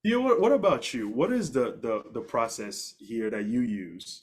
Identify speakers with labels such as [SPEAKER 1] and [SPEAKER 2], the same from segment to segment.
[SPEAKER 1] Yeah, what about you? What is the process here that you use?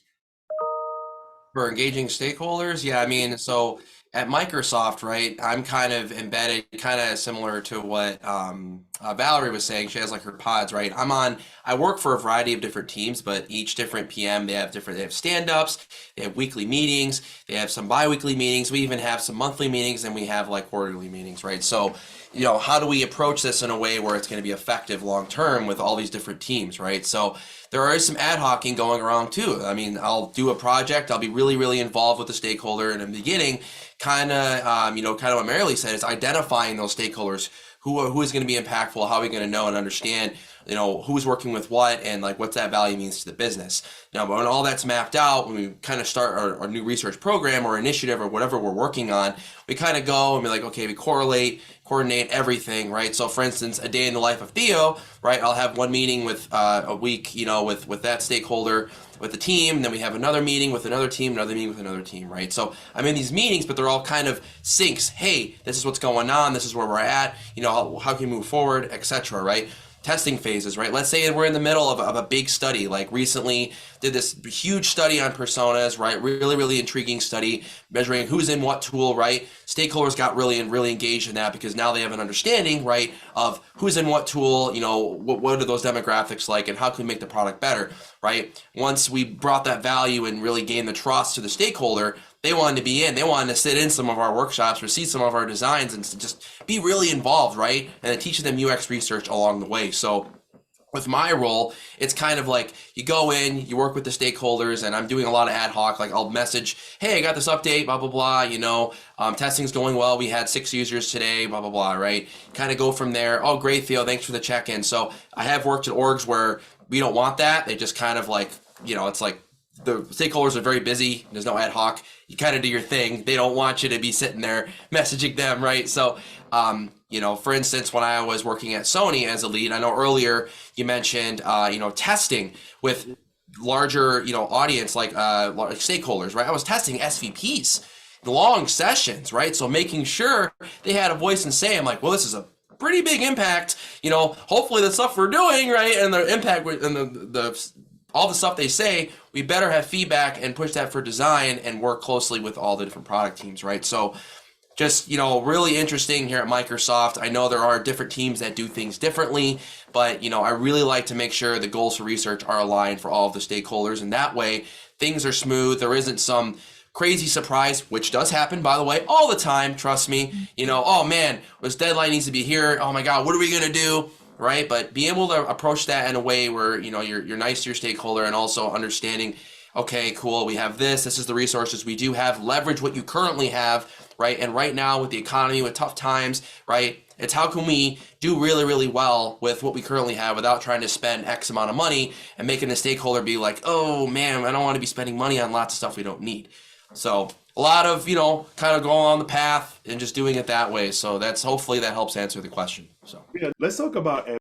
[SPEAKER 2] For engaging stakeholders, yeah, I mean, so at Microsoft, right, I'm kind of embedded, kind of similar to what Valerie was saying. She has like her pods, right? I work for a variety of different teams, but each different PM, they have stand-ups, they have weekly meetings, they have some bi-weekly meetings, we even have some monthly meetings, and we have like quarterly meetings, right? So, how do we approach this in a way where it's going to be effective long term with all these different teams, right? So there is some ad hocing going around too. I mean, I'll do a project. I'll be really, really involved with the stakeholder in the beginning. Kind of what Marilee said is identifying those stakeholders. Who is going to be impactful? How are we going to know and understand? Who's working with what and like what that value means to the business. Now, when all that's mapped out, when we kind of start our new research program or initiative or whatever we're working on, we kind of go and be like, okay, we coordinate everything, right? So, for instance, a day in the life of Theo, right? I'll have one meeting with a week, with that stakeholder, with the team, and then we have another meeting with another team, another meeting with another team, right? So I'm in these meetings, but they're all kind of syncs. Hey, this is what's going on. This is where we're at. How can we move forward, etc. Right? Testing phases, right? Let's say we're in the middle of a big study, like recently did this huge study on personas, right? Really, really intriguing study, measuring who's in what tool, right? Stakeholders got really engaged in that because now they have an understanding, right, of who's in what tool, what are those demographics like, and how can we make the product better, right? Once we brought that value and really gained the trust to the stakeholder, they wanted to be in. They wanted to sit in some of our workshops or see some of our designs and just be really involved, right? And then teaching them UX research along the way. So with my role, it's kind of like you go in, you work with the stakeholders, and I'm doing a lot of ad hoc. Like I'll message, hey, I got this update, blah, blah, blah, testing's going well. We had 6 users today, blah, blah, blah, right? Kind of go from there. Oh, great, Theo, thanks for the check-in. So I have worked at orgs where we don't want that. They just kind of like, it's like the stakeholders are very busy. There's no ad hoc. You kind of do your thing. They don't want you to be sitting there messaging them, right? So, for instance, when I was working at Sony as a lead, I know earlier you mentioned, testing with larger, audience like stakeholders, right? I was testing SVPs, long sessions, right? So making sure they had a voice and say, I'm like, well, this is a pretty big impact. Hopefully the stuff we're doing, right, and the impact and the all the stuff they say, we better have feedback and push that for design and work closely with all the different product teams, right? So just, really interesting here at Microsoft. I know there are different teams that do things differently, but, I really like to make sure the goals for research are aligned for all of the stakeholders, and that way things are smooth. There isn't some crazy surprise, which does happen, by the way, all the time, trust me. Oh man, this deadline needs to be here. Oh my God, what are we going to do? Right? But being able to approach that in a way where, you're nice to your stakeholder and also understanding, okay, cool, we have this is the resources we do have, leverage what you currently have, right? And right now with the economy, with tough times, right? It's how can we do really, really well with what we currently have without trying to spend X amount of money and making the stakeholder be like, oh man, I don't want to be spending money on lots of stuff we don't need. So a lot of, kind of going on the path and just doing it that way. So hopefully that helps answer the question. So.
[SPEAKER 1] Yeah, let's talk about